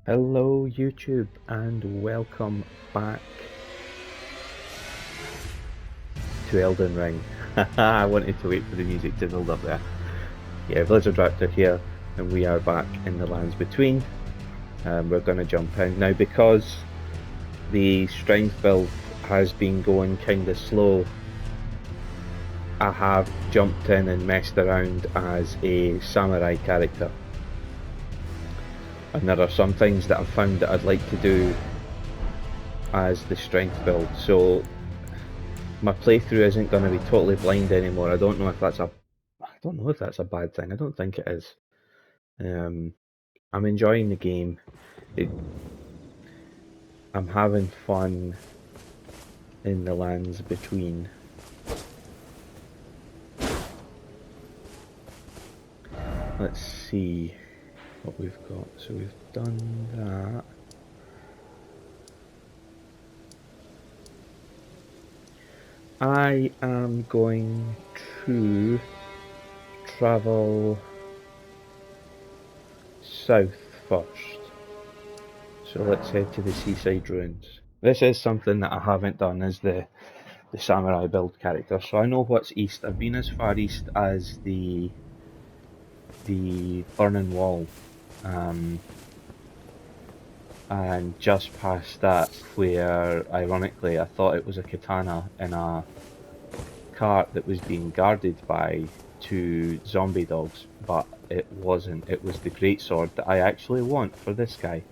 Hello YouTube and welcome back to Elden Ring. I wanted to wait for the music to build up there. Yeah, Blizzardraptor here and we are back in the lands between. We're going to jump in. Now because the strength build has been going kinda slow, I have jumped in and messed around as a samurai character. And there are some things that I've found that I'd like to do as the strength build, so my playthrough isn't going to be totally blind anymore. I don't know if that's a bad thing. I don't think it is. I'm enjoying the game. I'm having fun in the lands between. Let's see what we've got. So we've done that. I am going to travel south first. So let's head to the seaside ruins. This is something that I haven't done as the samurai build character, so I know what's east. I've been as far east as the Burning Wall, and just past that where, ironically, I thought it was a katana in a cart that was being guarded by two zombie dogs, but it wasn't. It was the greatsword that I actually want for this guy.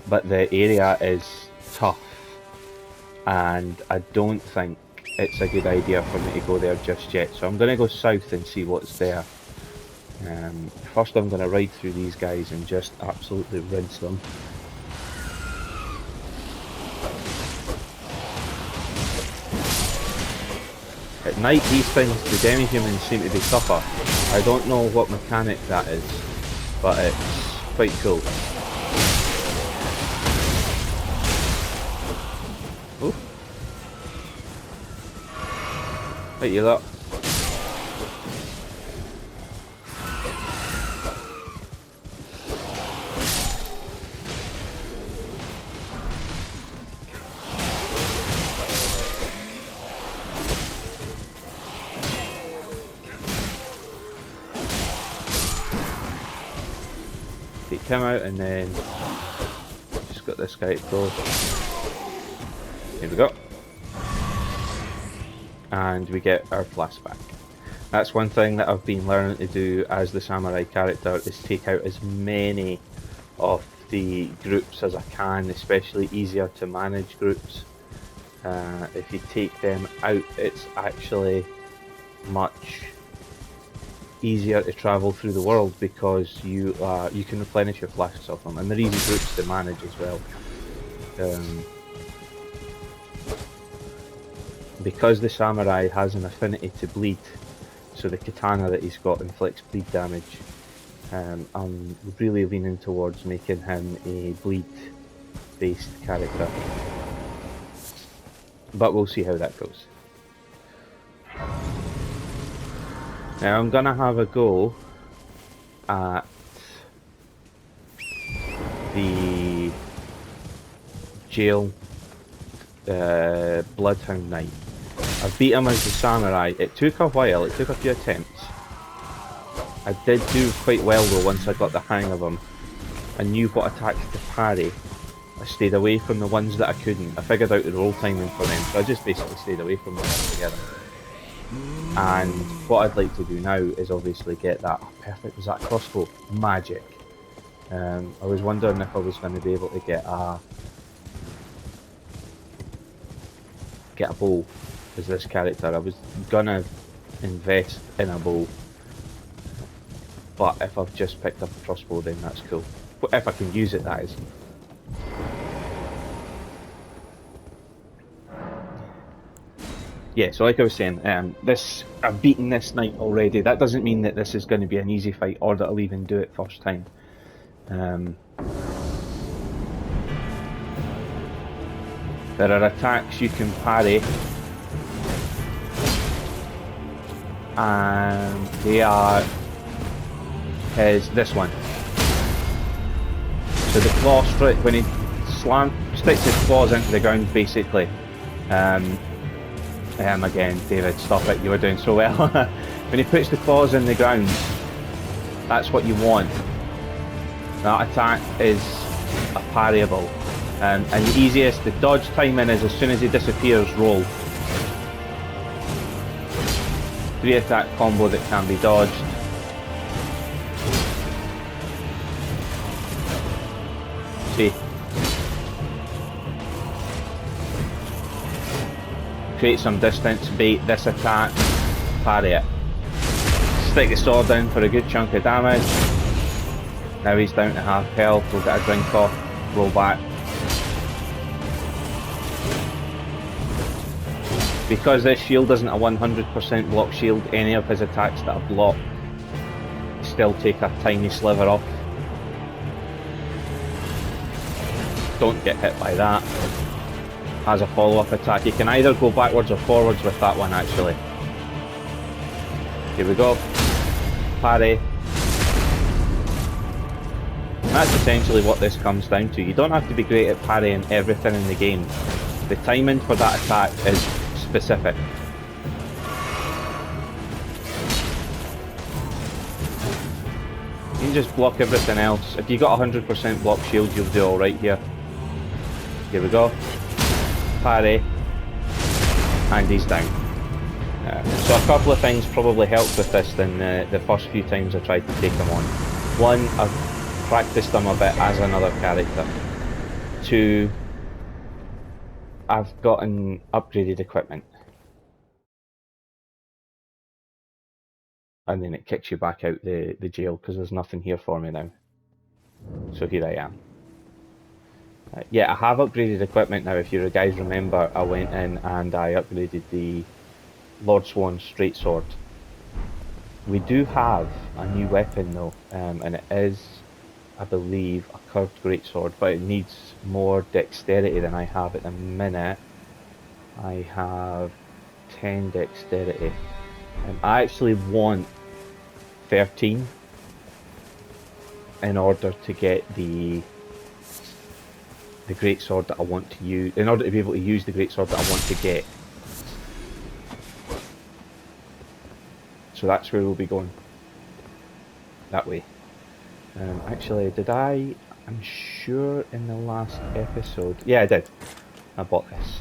But the area is tough, and I don't think it's a good idea for me to go there just yet. So I'm going to go south and see what's there. First I'm going to ride through these guys and just absolutely rinse them. At night these things, the demi-humans, seem to be tougher. I don't know what mechanic that is, but it's quite cool. Oh. Right, you lot. Take him out and then just got this guy to go. Here we go. And we get our flask back. That's one thing that I've been learning to do as the samurai character, is take out as many of the groups as I can, especially easier to manage groups. If you take them out, it's actually much easier to travel through the world because you can replenish your flasks off them, and they're easy groups to manage as well. Because the samurai has an affinity to bleed, so the katana that he's got inflicts bleed damage, I'm really leaning towards making him a bleed based character, but we'll see how that goes. Now I'm gonna have a go at the jail Bloodhound Knight. I beat him as the samurai. It took a while, it took a few attempts. I did do quite well though once I got the hang of him. I knew what attacks to parry. I stayed away from the ones that I couldn't. I figured out the roll timing for them, so I just basically stayed away from them altogether. And what I'd like to do now is obviously get that. Oh, perfect, was that crossbow? Magic. I was wondering if I was going to be able to get a bow as this character. I was gonna invest in a bow, but if I've just picked up a crossbow, then that's cool. If I can use it, that is. Yeah, so like I was saying, I've beaten this knight already. That doesn't mean that this is going to be an easy fight or that I'll even do it first time. There are attacks you can parry, and they are this one. So So the claw strike, when he sticks his claws into the ground, basically. Again, David, stop it, you were doing so well. When he puts the claws in the ground, that's what you want. That attack is a parryable. And the easiest, the dodge timing is as soon as he disappears, roll. 3 attack combo that can be dodged. See. Create some distance, bait this attack, parry it. Stick the sword down for a good chunk of damage. Now he's down to half health, we'll get a drink off, roll back. Because this shield isn't a 100% block shield, any of his attacks that are blocked still take a tiny sliver off. Don't get hit by that. As a follow-up attack, you can either go backwards or forwards with that one actually. Here we go. Parry. And that's essentially what this comes down to. You don't have to be great at parrying everything in the game. The timing for that attack is specific. You can just block everything else. If you got 100% block shield, you'll do alright here. Here we go. Parry. And he's down. So a couple of things probably helped with this than the first few times I tried to take him on. One, I've practiced him a bit as another character. Two, I've gotten upgraded equipment. And then it kicks you back out the jail because there's nothing here for me now. So here I am. Yeah, I have upgraded equipment now. If you guys remember, I went in and I upgraded the Lord Swan's straight sword. We do have a new weapon though, and it is, I believe, a curved greatsword, but it needs more dexterity than I have at the minute. I have 10 dexterity. I actually want 13 in order to get the greatsword that I want to use, in order to be able to use the greatsword that I want to get. So that's where we'll be going. That way. Actually, did I'm sure in the last episode, yeah I did, I bought this.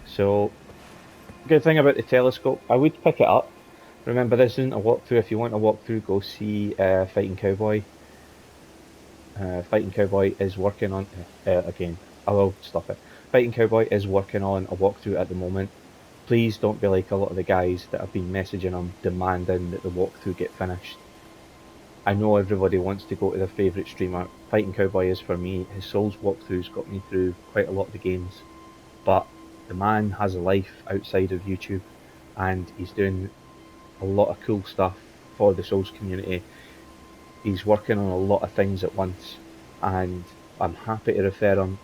So, good thing about the telescope, I would pick it up. Remember, this isn't a walkthrough. If you want a walkthrough, go see Fighting Cowboy. Fighting Cowboy is working on, again, I will stop it. Fighting Cowboy is working on a walkthrough at the moment. Please don't be like a lot of the guys that have been messaging him demanding that the walkthrough get finished. I know everybody wants to go to their favourite streamer. Fighting Cowboy is for me. His Souls walkthroughs got me through quite a lot of the games. But the man has a life outside of YouTube and he's doing a lot of cool stuff for the Souls community. He's working on a lot of things at once and I'm happy to refer him.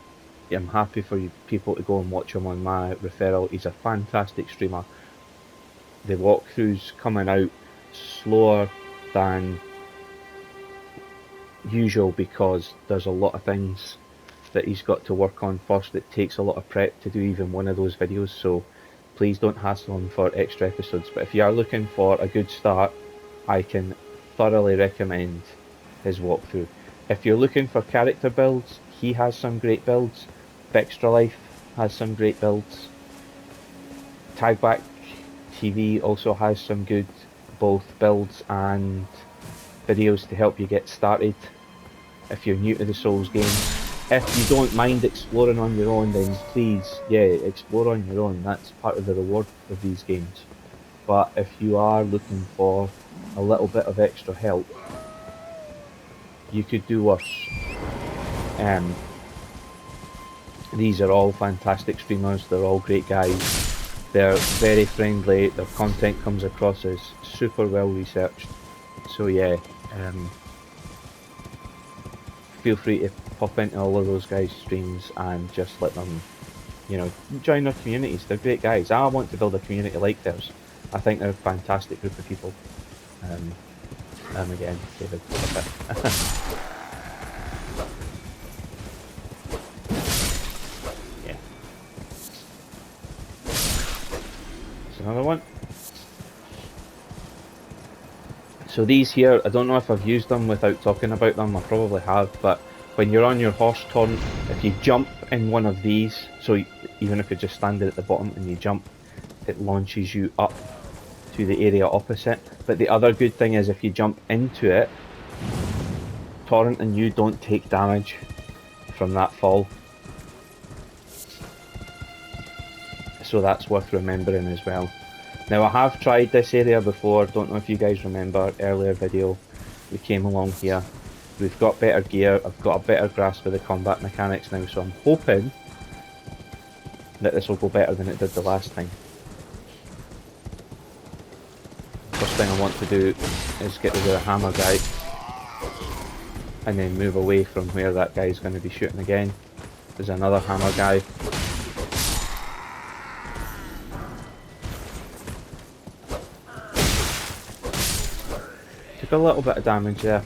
I'm happy for you people to go and watch him on my referral. He's a fantastic streamer. The walkthroughs coming out slower than usual because there's a lot of things that he's got to work on first. It takes a lot of prep to do even one of those videos, so please don't hassle him for extra episodes. But if you are looking for a good start, I can thoroughly recommend his walkthrough. If you're looking for character builds, he has some great builds. Extra Life has some great builds. Tagback TV also has some good both builds and videos to help you get started if you're new to the Souls games. If you don't mind exploring on your own, then please, yeah, explore on your own. That's part of the reward of these games. But if you are looking for a little bit of extra help, you could do worse. These are all fantastic streamers, they're all great guys, they're very friendly, their content comes across as super well researched. So yeah, feel free to pop into all of those guys' streams and just let them, you know, join their communities. They're great guys. I want to build a community like theirs. I think they're a fantastic group of people. Again, David. So these here, I don't know if I've used them without talking about them, I probably have, but when you're on your horse taunt, if you jump in one of these, so even if you're just standing at the bottom and you jump, it launches you up to the area opposite. But the other good thing is if you jump into it, Torrent and you don't take damage from that fall. So that's worth remembering as well. Now I have tried this area before, don't know if you guys remember, earlier video, we came along here. We've got better gear, I've got a better grasp of the combat mechanics now, so I'm hoping that this will go better than it did the last time. First thing I want to do is get rid of the hammer guy, and then move away from where that guy's going to be shooting again. There's another hammer guy. Took a little bit of damage there.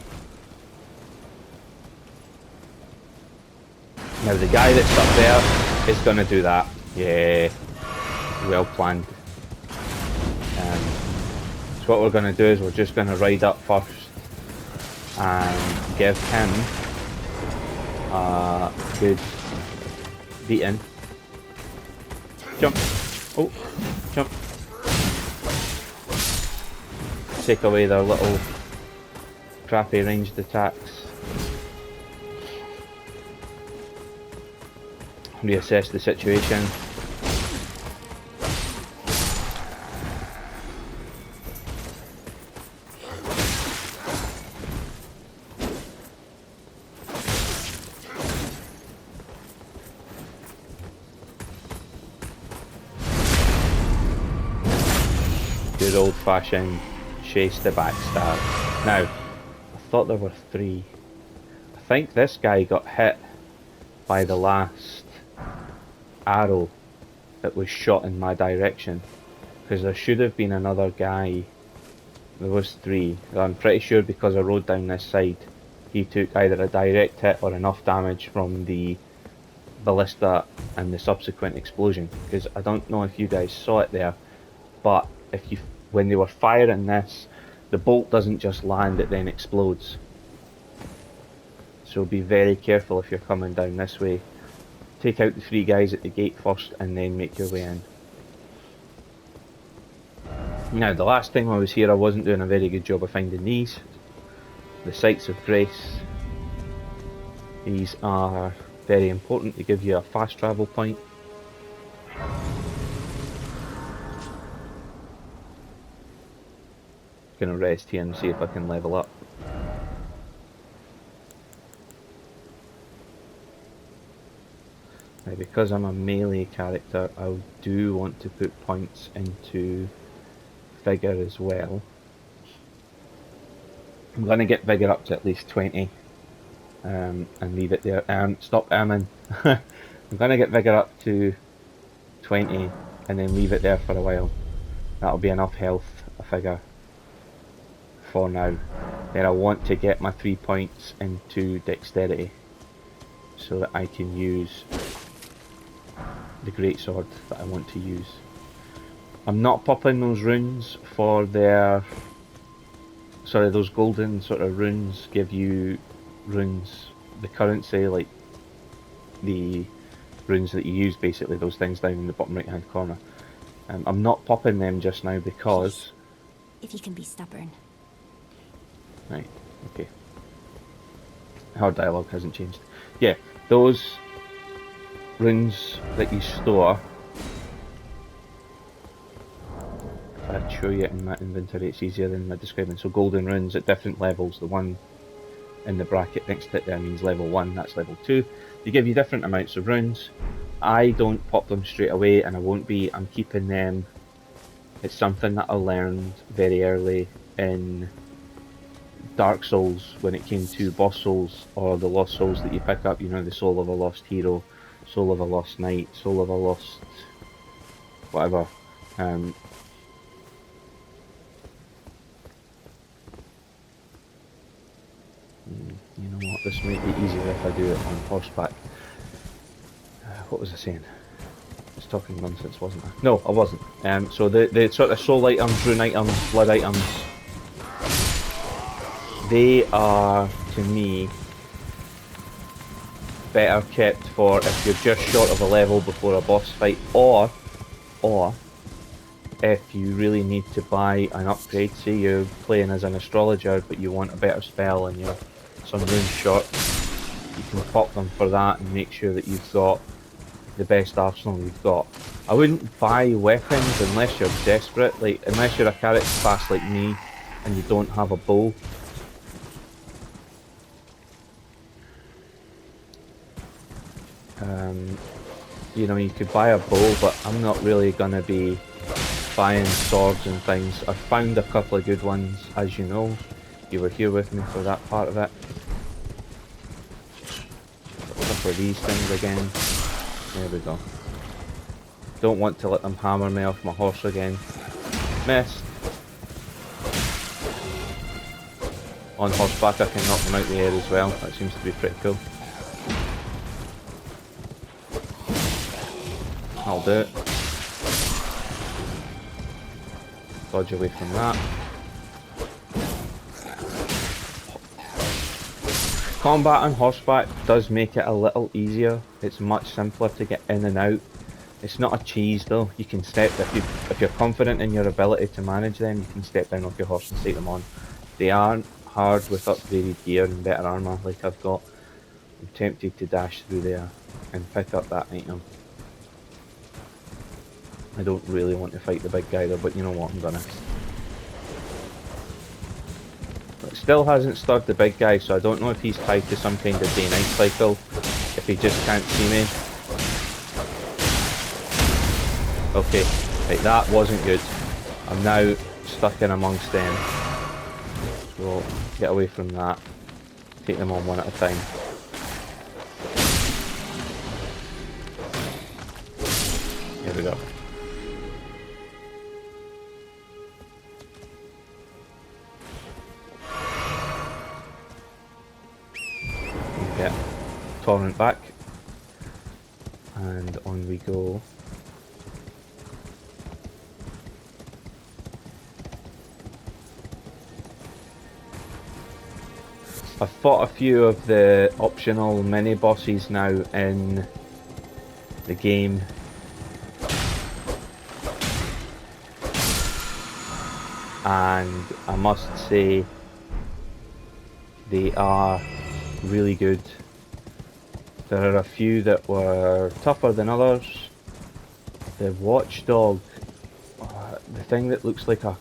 Now the guy that's up there is going to do that. Yeah, well planned. So what we're going to do is we're just going to ride up first and give him a good beating. Jump. Oh, jump. Take away their little crappy ranged attacks. Reassess the situation. Good old fashioned chase the backstab. Now, I thought there were 3. I think this guy got hit by the last arrow that was shot in my direction, because there should have been another guy. There was 3. I'm pretty sure because I rode down this side, he took either a direct hit or enough damage from the ballista and the subsequent explosion. Because I don't know if you guys saw it there, but when they were firing this, the bolt doesn't just land, it then explodes. So be very careful if you're coming down this way. Take out the 3 guys at the gate first and then make your way in. Now the last time I was here I wasn't doing a very good job of finding these. The Sights of Grace. These are very important to give you a fast travel point. Gonna rest here and see if I can level up. Now because I'm a melee character, I do want to put points into Vigor as well. I'm gonna get Vigor up to at least 20 and leave it there. Stop aiming. I'm gonna get Vigor up to 20 and then leave it there for a while. That'll be enough health, I figure, for now. Then I want to get my 3 points into Dexterity so that I can use the greatsword that I want to use. I'm not popping those runes for their... Sorry, those golden sort of runes give you runes, the currency, like the runes that you use, basically those things down in the bottom right hand corner. I'm not popping them just now because... If you can be stubborn. Right, okay. Our dialogue hasn't changed. Yeah, those runes that you store, if I show you in my inventory it's easier than my describing. So golden runes at different levels, the one in the bracket next to it there means level 1, that's level 2. They give you different amounts of runes. I don't pop them straight away and I won't be, I'm keeping them. It's something that I learned very early in Dark Souls when it came to boss souls or the lost souls that you pick up, you know, the soul of a lost hero, soul of a lost knight, soul of a lost whatever. You know what, this might be easier if I do it on horseback. What was I saying? I was talking nonsense, wasn't I? No, I wasn't. So the sort of soul items, rune items, blood items, they are, to me, better kept for if you're just short of a level before a boss fight, or if you really need to buy an upgrade. Say you're playing as an astrologer but you want a better spell and you're some rune short, you can pop them for that and make sure that you've got the best arsenal you've got. I wouldn't buy weapons unless you're desperate, like unless you're a character class like me and you don't have a bow. You know, you could buy a bow, but I'm not really gonna be buying swords and things. I've found a couple of good ones, as you know. You were here with me for that part of it. Look for these things again. There we go. Don't want to let them hammer me off my horse again. Missed. On horseback I can knock them out the air as well. That seems to be pretty cool. I'll do it. Dodge away from that. Combat on horseback does make it a little easier. It's much simpler to get in and out. It's not a cheese though. You can step, if you're confident in your ability to manage them, you can step down off your horse and take them on. They aren't hard with upgraded gear and better armour like I've got. I'm tempted to dash through there and pick up that item. I don't really want to fight the big guy though, but you know what, I'm gonna. It still hasn't stirred the big guy, so I don't know if he's tied to some kind of day-night cycle, if he just can't see me. Okay, right, that wasn't good. I'm now stuck in amongst them. So, get away from that. Take them on one at a time. Here we go. Get Torrent back. And on we go. I've fought a few of the optional mini bosses now in the game. And I must say they are really good. There are a few that were tougher than others. The watchdog, the thing that looks like a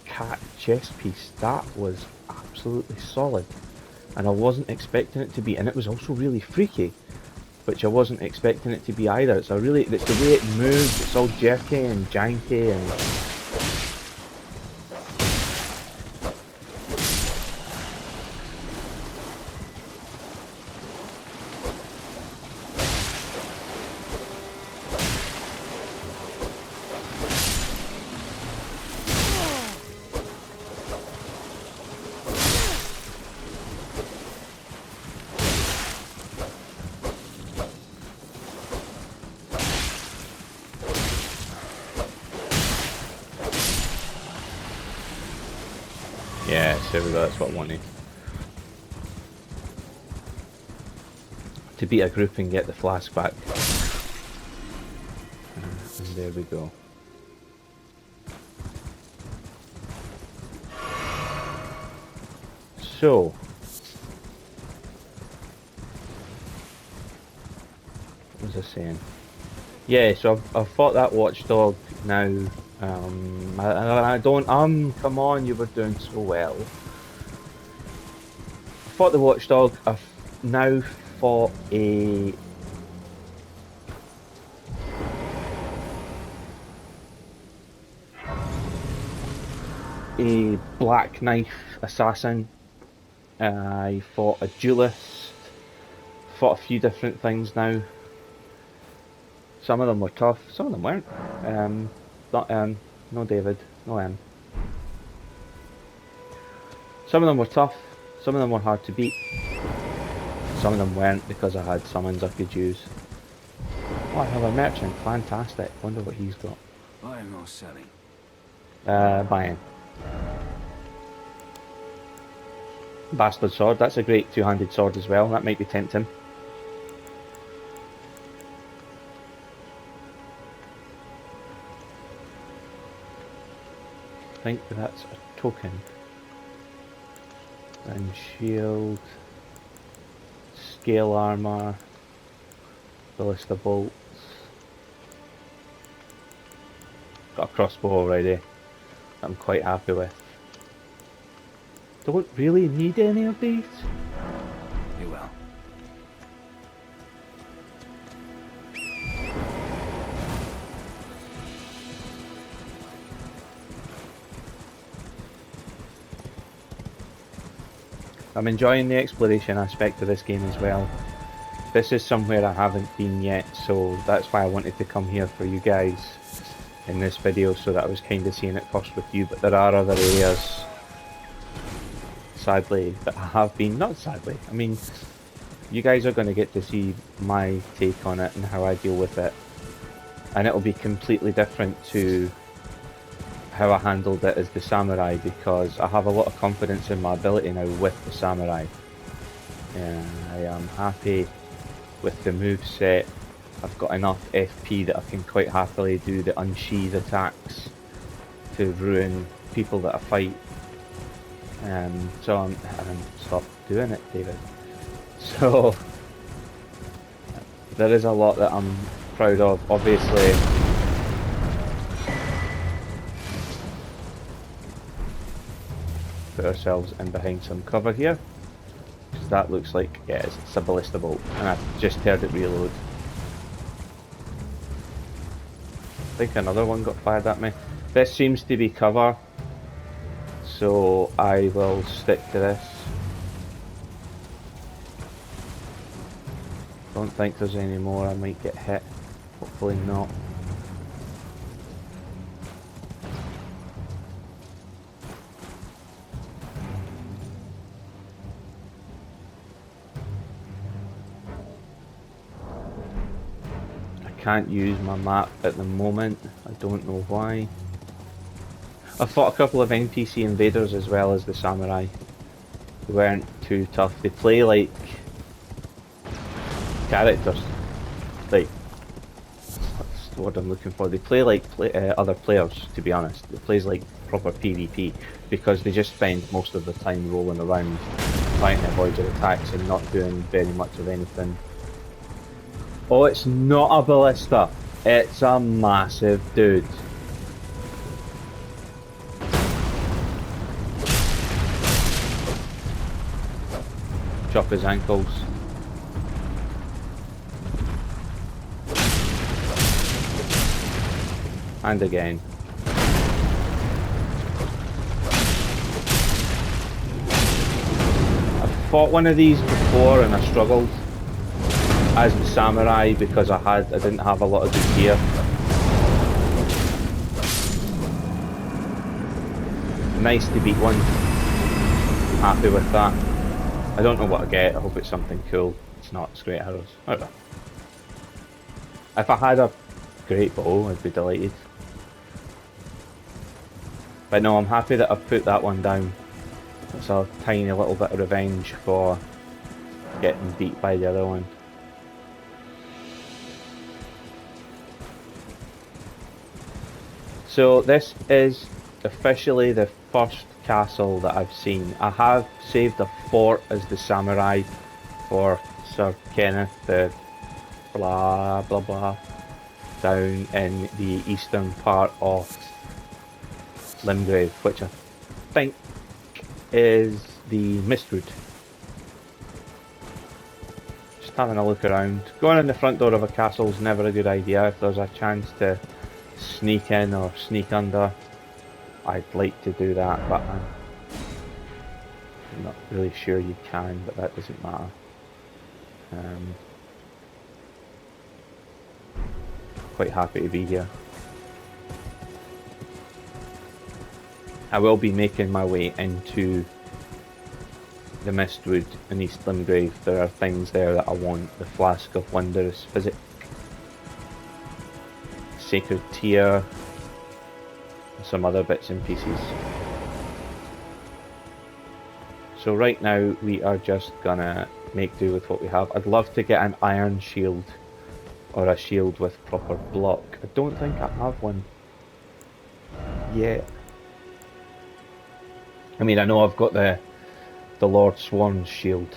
cat chess piece, that was absolutely solid. And I wasn't expecting it to be, and it was also really freaky, which I wasn't expecting it to be either. It's the way it moves, it's all jerky and janky and... Yes, there we go, that's what I wanted. To beat a group and get the flask back. And there we go. So, what was I saying? Yeah, so I've fought that watchdog now. I don't, come on, you were doing so well. I fought the watchdog. I've now fought a black knife assassin. I fought a duelist. Fought a few different things now. Some of them were tough, some of them weren't. Not no David, no Some of them were tough, some of them were hard to beat. Some of them weren't because I had summons I could use. Oh, I have a merchant, fantastic. Wonder what he's got. Buying or selling? Buying. Bastard sword, that's a great two-handed sword as well, that might be tempting. I think that's a token. And shield, scale armour, ballista bolts. Got a crossbow already that I'm quite happy with. Don't really need any of these. You will. I'm enjoying the exploration aspect of this game as well. This is somewhere I haven't been yet, so that's why I wanted to come here for you guys in this video, so that I was kind of seeing it first with you. But there are other areas, sadly, that I have been, not sadly, I mean, you guys are going to get to see my take on it and how I deal with it, and it'll be completely different to how I handled it as the samurai, because I have a lot of confidence in my ability now with the samurai. I am happy with the moveset. I've got enough FP that I can quite happily do the unsheath attacks to ruin people that I fight. So I'm stop doing it, David. So there is a lot that I'm proud of, obviously. Put ourselves in behind some cover here, because that looks like, yeah, it's a ballista bolt, and I've just heard it reload. I think another one got fired at me. This seems to be cover, so I will stick to this. Don't think there's any more. I might get hit, hopefully not. Can't use my map at the moment, I don't know why. I've fought a couple of NPC invaders as well as the samurai. They weren't too tough. They play like characters. Like, what's the word I'm looking for? They play like other players, to be honest. It plays like proper PvP, because they just spend most of the time rolling around trying to avoid your attacks and not doing very much of anything. Oh, it's not a ballista. It's a massive dude. Chop his ankles. And again. I've fought one of these before and I struggled as the samurai because I didn't have a lot of good gear. Nice to beat one. Happy with that. I don't know what I get. I hope it's something cool. It's not. It's great arrows. I don't know. If I had a great bow, I'd be delighted. But no, I'm happy that I've put that one down. It's a tiny little bit of revenge for getting beat by the other one. So this is officially the first castle that I've seen. I have saved a fort as the samurai for Sir Kenneth, the blah blah blah, down in the eastern part of Limgrave, which I think is the Mistwood. Just having a look around. Going in the front door of a castle is never a good idea. If there's a chance to sneak in or sneak under, I'd like to do that, but I'm not really sure you can, but that doesn't matter. Quite happy to be here. I will be making my way into the Mistwood in East Limgrave. There are things there that I want. The Flask of Wondrous Physic, Sacred Tear, and some other bits and pieces. So right now we are just gonna make do with what we have. I'd love to get an iron shield or a shield with proper block. I don't think I have one yet. I mean, I know I've got the Lord Sworn's shield.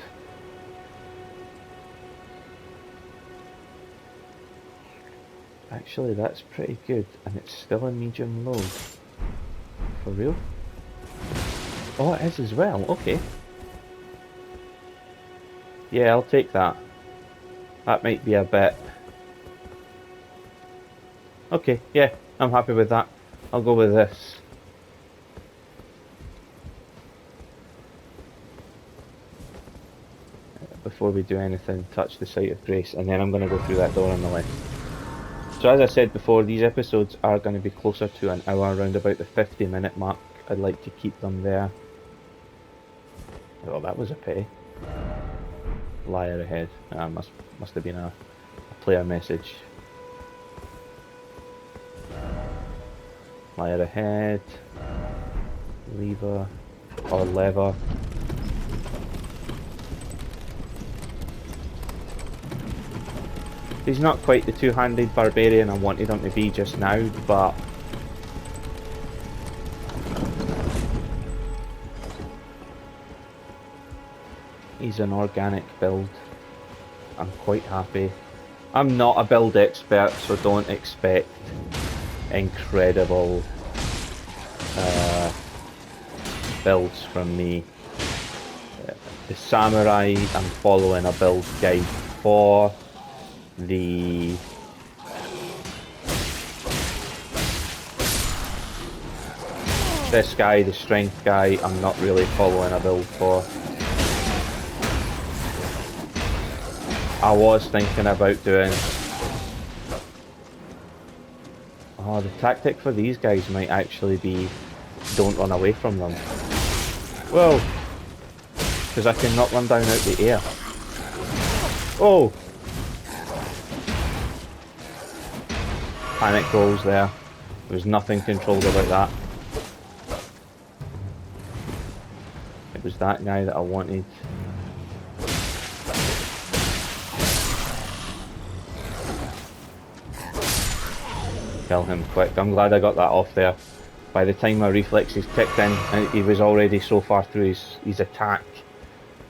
Actually, that's pretty good, and it's still a medium load. For real? Oh, it is as well. Okay. Yeah, I'll take that. That might be a bit... Okay, yeah, I'm happy with that. I'll go with this. Before we do anything, touch the site of grace, and then I'm going to go through that door on the left. So as I said before, these episodes are going to be closer to an hour, around about the 50-minute mark. I'd like to keep them there. Oh, that was a pity. Liar ahead. Must have been a player message. Liar ahead. Lever. Or lever. He's not quite the two-handed barbarian I wanted him to be just now, but he's an organic build. I'm quite happy. I'm not a build expert, so don't expect incredible builds from me. The samurai, I'm following a build guide for. This guy, the strength guy, I'm not really following a build for. I was thinking about doing... Oh, the tactic for these guys might actually be don't run away from them. Whoa! Because I cannot run down out the air. Oh! Panic rolls there. There was nothing controlled about that. It was that guy that I wanted. Kill him quick. I'm glad I got that off there. By the time my reflexes kicked in, he was already so far through his attack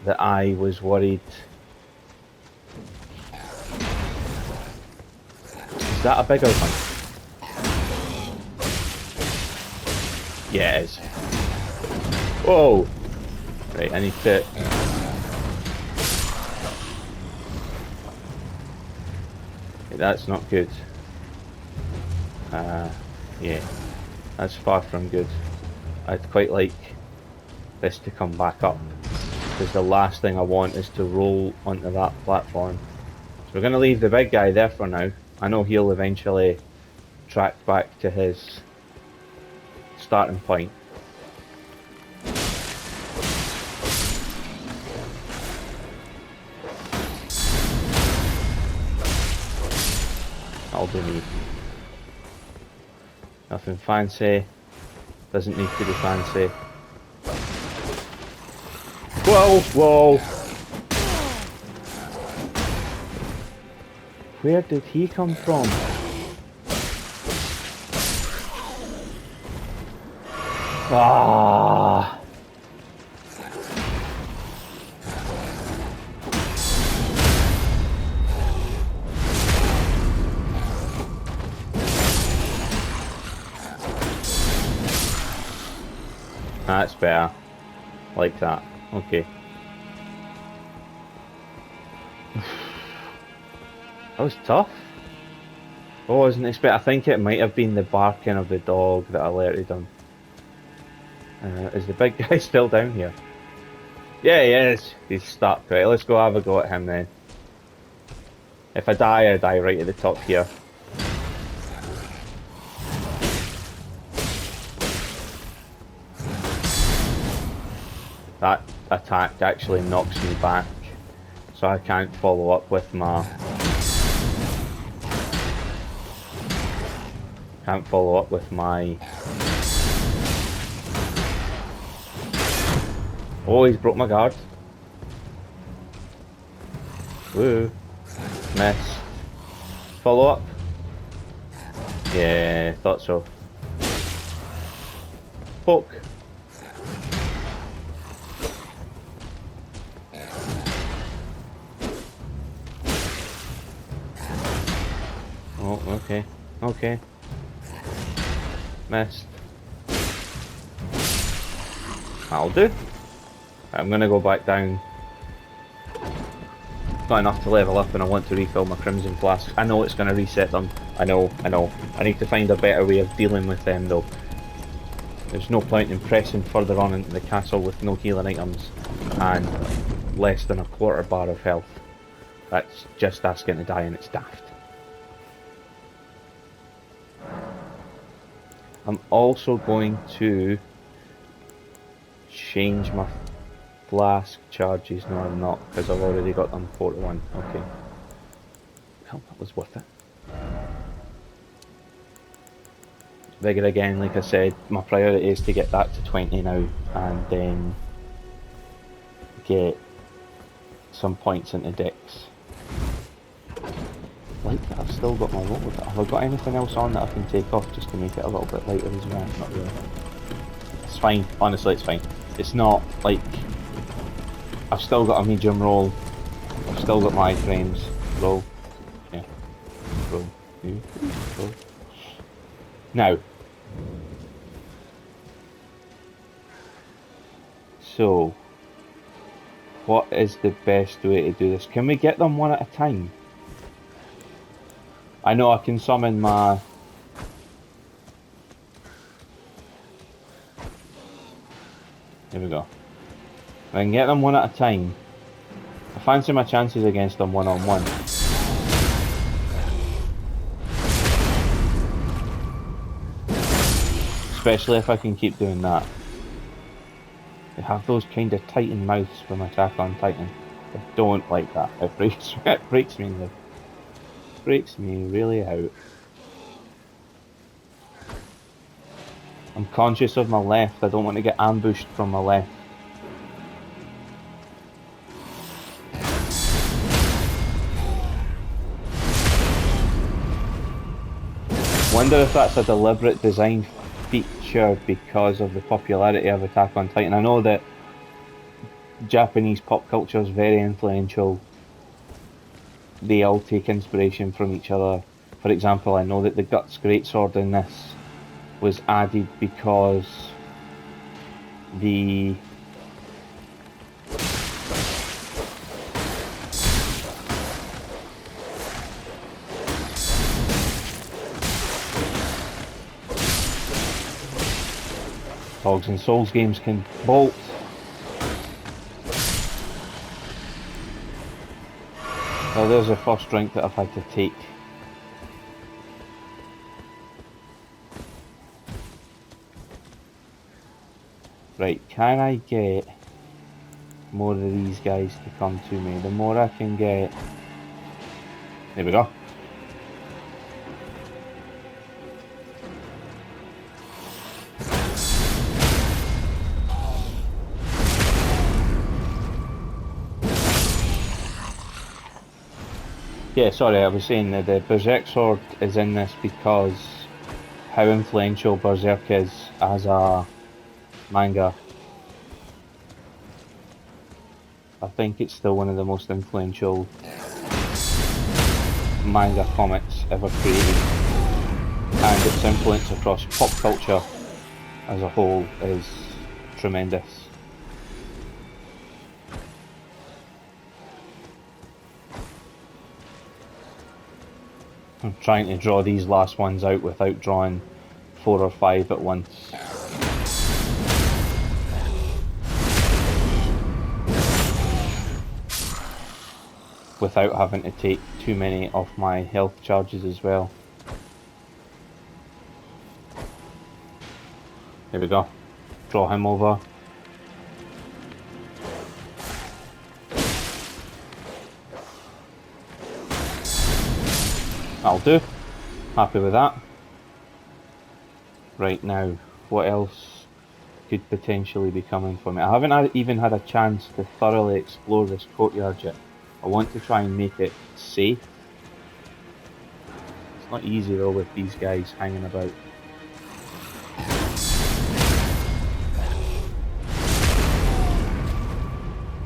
that I was worried. Is that a bigger one? Yeah, it is. Whoa! Right, I need to... Okay, that's not good. Yeah, that's far from good. I'd quite like this to come back up, because the last thing I want is to roll onto that platform. So we're going to leave the big guy there for now. I know he'll eventually track back to his starting point. That'll do me. Nothing fancy. Doesn't need to be fancy. Whoa, whoa! Where did he come from? Ah! That's better. Like that. Okay. That was tough. I wasn't expecting. I think it might have been the barking of the dog that alerted him. Is the big guy still down here? Yeah, he is. He's stuck. Right, let's go have a go at him then. If I die right at the top here. That attack actually knocks me back, so I can't follow up with my... Can't follow up with my... Oh, he's broke my guard. Woo. Miss. Follow up. Yeah, thought so. Poke. Oh, okay. Okay. Missed. That'll do. I'm gonna go back down. Not enough to level up and I want to refill my crimson flask. I know it's gonna reset them. I know. I need to find a better way of dealing with them though. There's no point in pressing further on into the castle with no healing items and less than a quarter bar of health. That's just asking to die and it's daft. I'm also going to change my flask charges. No, I'm not, because I've already got them 4 to 1. Okay. Well, that was worth it. Vigor again, like I said, my priority is to get that to 20 now, and then get some points into Dex. Like that I've still got my roll with it. Have I got anything else on that I can take off just to make it a little bit lighter as well? Not really. It's fine, honestly it's fine. It's not like... I've still got a medium roll. I've still got my frames. Roll. Yeah. Roll. Roll. Now. So. What is the best way to do this? Can we get them one at a time? I know I can summon my... Here we go. If I can get them one at a time, I fancy my chances against them one-on-one. Especially if I can keep doing that. They have those kind of Titan mouths from Attack on Titan. I don't like that. It breaks me. Breaks me really out. I'm conscious of my left. I don't want to get ambushed from my left. Wonder if that's a deliberate design feature because of the popularity of Attack on Titan. I know that Japanese pop culture is very influential. They all take inspiration from each other. For example, I know that the Guts Greatsword in this was added because the Dogs and Souls games can bolt. Oh, there's the first drink that I've had to take. Right, can I get more of these guys to come to me? The more I can get... There we go. Yeah, sorry, I was saying that the Berserk Sword is in this because how influential Berserk is as a manga. I think it's still one of the most influential manga comics ever created, and its influence across pop culture as a whole is tremendous. I'm trying to draw these last ones out without drawing 4 or 5 at once. Without having to take too many of my health charges as well. There we go. Draw him over. That'll do. Happy with that. Right now, what else could potentially be coming for me. I haven't even had a chance to thoroughly explore this courtyard yet. I want to try and make it safe. It's not easy though with these guys hanging about.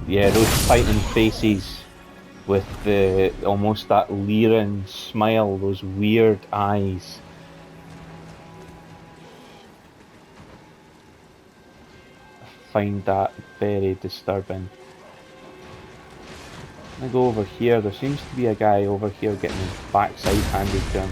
Yeah, those Titan faces with the almost that leering smile, those weird eyes. I find that very disturbing. I go over here, there seems to be a guy over here getting his backside handed to him.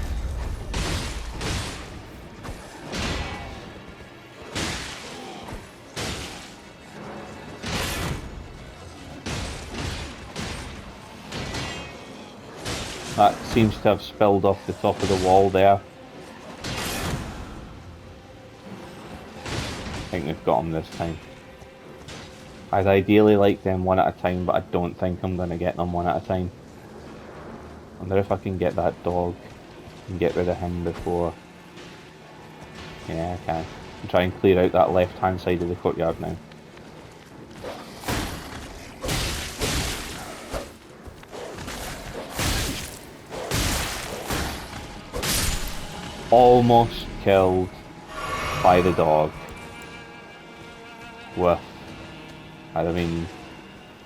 That seems to have spilled off the top of the wall there. I think we've got him this time. I'd ideally like them one at a time, but I don't think I'm going to get them one at a time. I wonder if I can get that dog and get rid of him before... Yeah, I can. I'm trying to clear out that left hand side of the courtyard now. Almost killed by the dog with, I mean,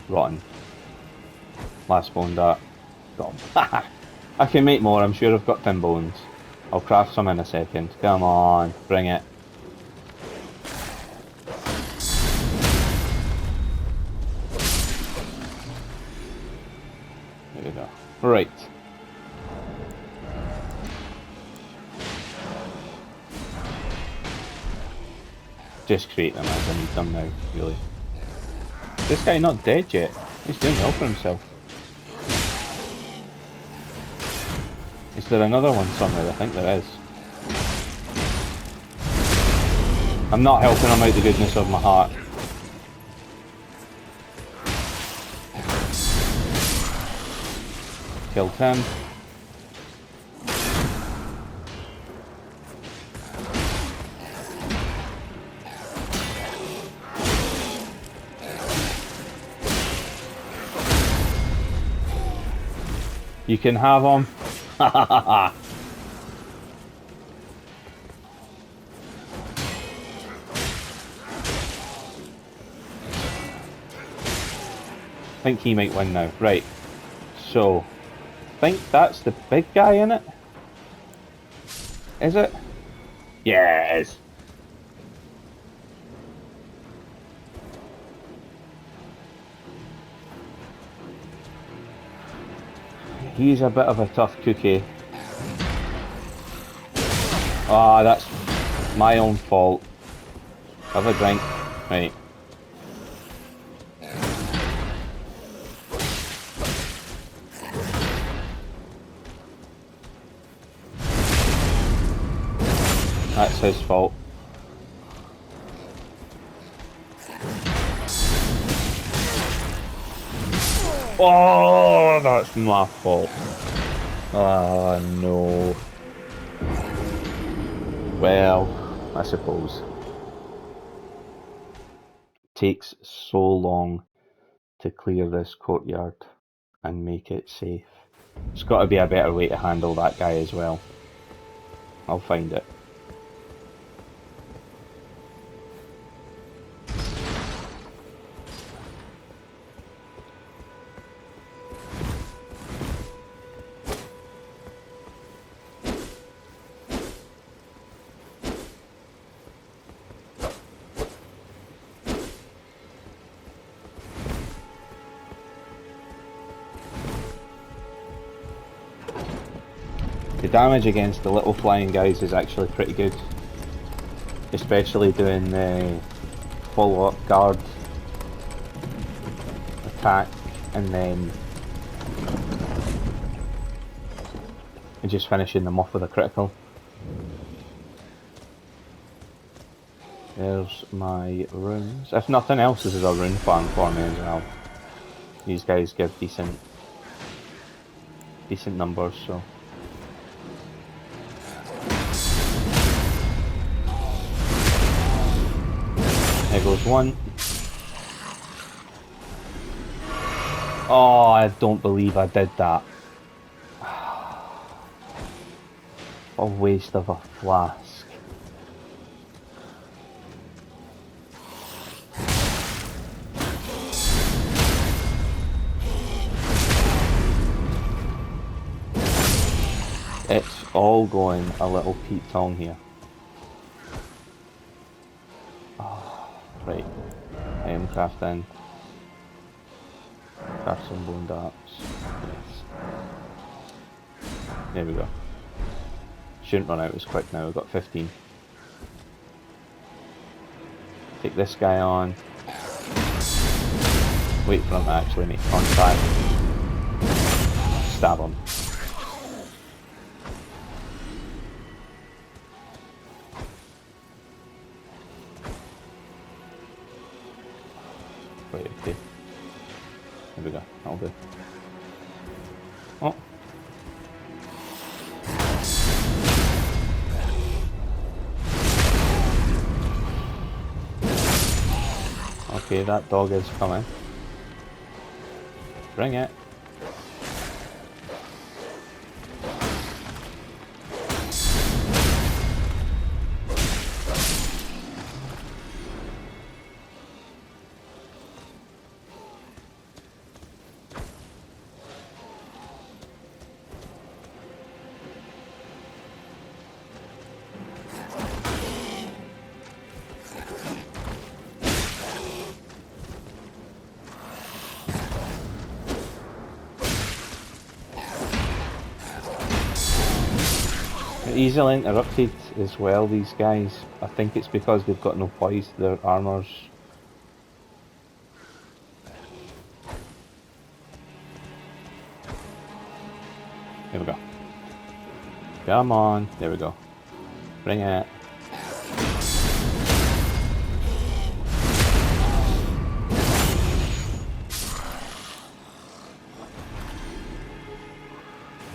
rotten. Last bone dart. Got him. I can make more, I'm sure I've got 10 bones. I'll craft some in a second. Come on, bring it. There we go. Right. Just create them as I need them now, really. This guy not dead yet. He's doing well for himself. Is there another one somewhere? I think there is. I'm not helping him out the goodness of my heart. Killed him. You can have him. Ha ha ha ha. I think he might win now. Right. So, I think that's the big guy in it. Is it? Yes. He's a bit of a tough cookie. Ah, that's my own fault. Have a drink. Right. That's his fault. Oh, that's my fault. Oh no. Well, I suppose. It takes so long to clear this courtyard and make it safe. There's got to be a better way to handle that guy as well. I'll find it. The damage against the little flying guys is actually pretty good, especially doing the follow-up guard attack and then just finishing them off with a critical. There's my runes. If nothing else, this is a rune farm for me as well. These guys give decent numbers, so. There goes one. Oh, I don't believe I did that. A waste of a flask. It's all going a little Pete Tong here. Oh, right. I am crafting. Craft some bone darts. Yes. There we go. Shouldn't run out as quick now, we've got 15. Take this guy on. Wait for him to actually make contact. Stab him. Right, okay. There we go, that'll do. Oh. Okay, that dog is coming. Bring it. Easily interrupted as well, these guys. I think it's because they've got no poise to their armours. Here we go. Come on, there we go. Bring it.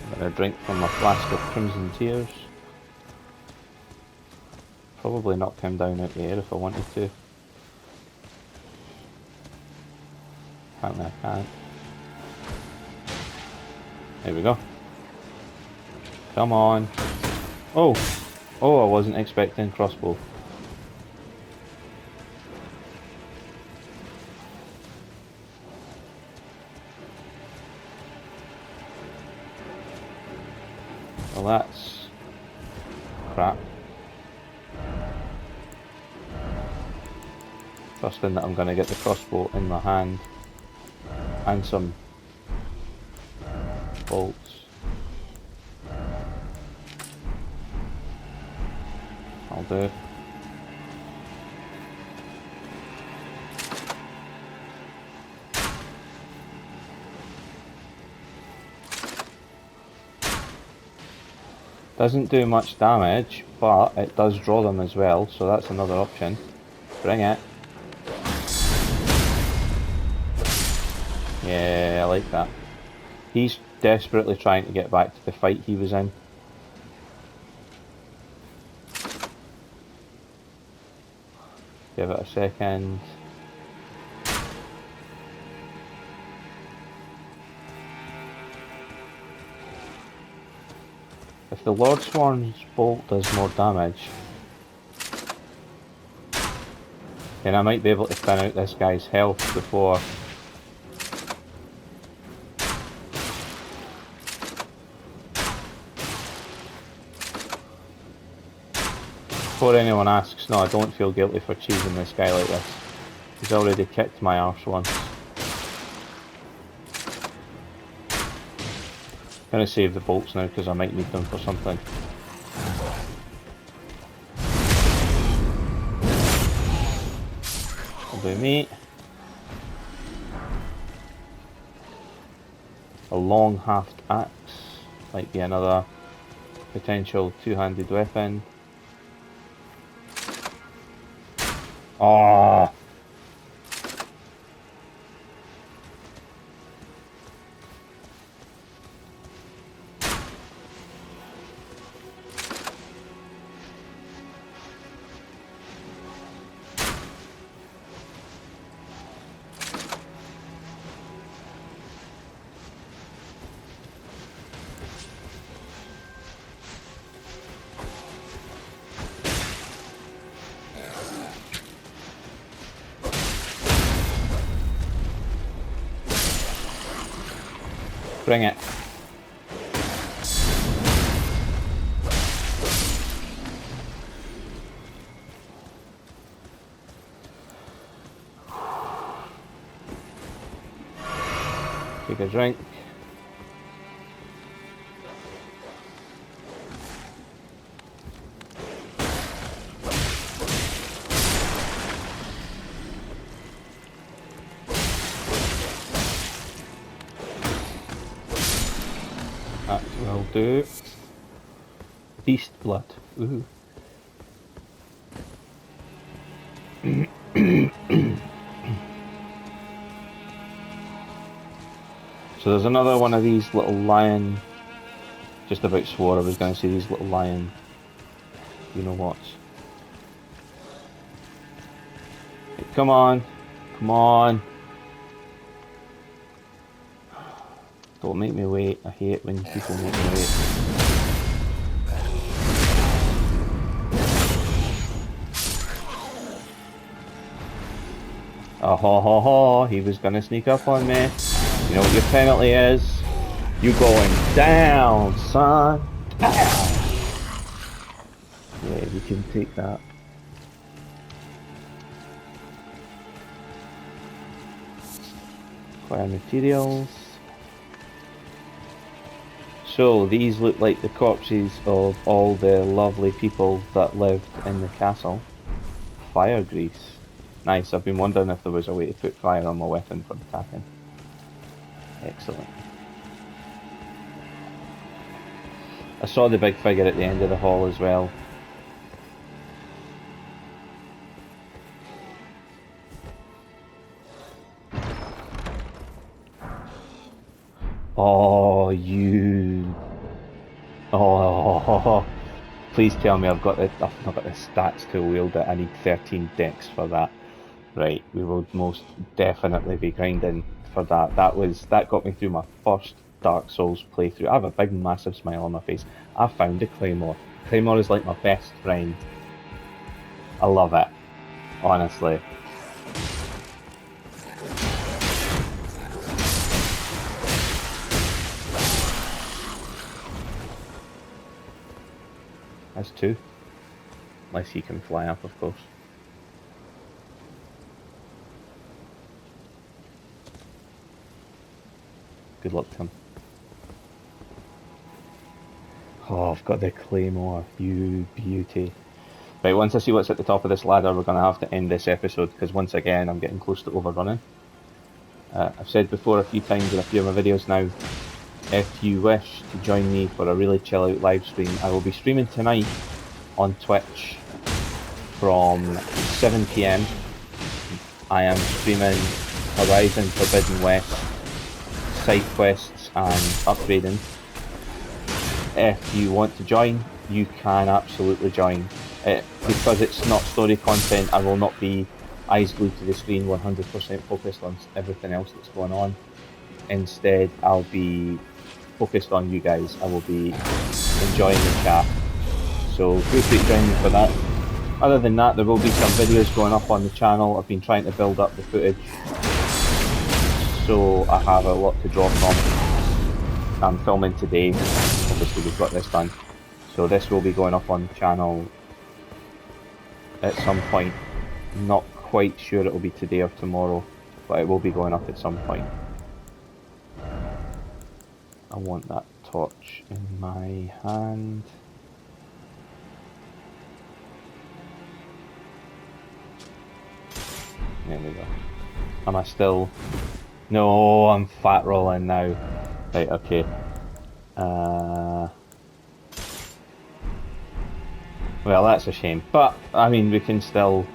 I'm gonna drink from my flask of Crimson Tears. Probably knock him down out the air if I wanted to. Apparently I can't. There we go. Come on. Oh! Oh, I wasn't expecting crossbow. Well, that's crap. Trusting that I'm going to get the crossbow in my hand and some bolts. I'll do. Doesn't do much damage, but it does draw them as well, so that's another option. Bring it. Yeah, I like that. He's desperately trying to get back to the fight he was in. Give it a second. If the Lord Sworn's bolt does more damage, then I might be able to thin out this guy's health before anyone asks. No, I don't feel guilty for cheesing this guy like this. He's already kicked my arse once. Gonna save the bolts now because I might need them for something. That'll do me. A long haft axe might be another potential two-handed weapon. Oh. Bring it. Take a drink. That will do. Beast blood. Ooh. So there's another one of these little lion. Just about swore I was going to say these little lion. You know what? Hey, come on. Come on. Don't make me wait. I hate when people make me wait. Oh ho ho ho, he was gonna sneak up on me. You know what your penalty is? You going down, son. Ow. Yeah, you can take that. Acquire materials. So these look like the corpses of all the lovely people that lived in the castle. Fire grease. Nice, I've been wondering if there was a way to put fire on my weapon for attacking. Excellent. I saw the big figure at the end of the hall as well. Oh, you... Oh, please tell me I've not got the stats to wield it. I need 13 dex for that. Right, we will most definitely be grinding for that. That got me through my first Dark Souls playthrough. I have a big massive smile on my face. I found a Claymore. Claymore is like my best friend. I love it, honestly. That's two. Unless he can fly up, of course. Good luck to him. Oh, I've got the Claymore. You beauty. Right, once I see what's at the top of this ladder, we're going to have to end this episode, because once again, I'm getting close to overrunning. I've said before a few times in a few of my videos now, if you wish to join me for a really chill out live stream, I will be streaming tonight on Twitch from 7 PM. I am streaming Horizon Forbidden West, side quests and upgrading. If you want to join, you can absolutely join. Because it's not story content, I will not be eyes glued to the screen 100% focused on everything else that's going on. Instead, I'll be focused on you guys. I will be enjoying the chat. So feel free to join me for that. Other than that, there will be some videos going up on the channel. I've been trying to build up the footage, so I have a lot to draw from. I'm filming today. Obviously we've got this done. So this will be going up on the channel at some point. Not quite sure it will be today or tomorrow, but it will be going up at some point. I want that torch in my hand. There we go. Am I still... No, I'm fat rolling now. Right, okay. Well, that's a shame. But, I mean, we can still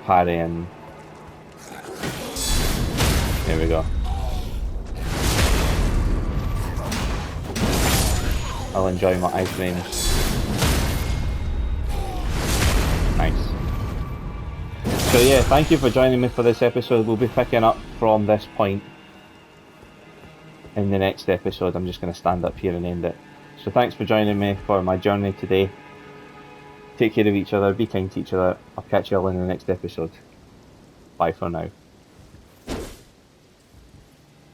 parry and... There we go. I'll enjoy my ice range. Nice. So yeah, thank you for joining me for this episode. We'll be picking up from this point in the next episode. I'm just going to stand up here and end it. So thanks for joining me for my journey today. Take care of each other, be kind to each other. I'll catch you all in the next episode. Bye for now.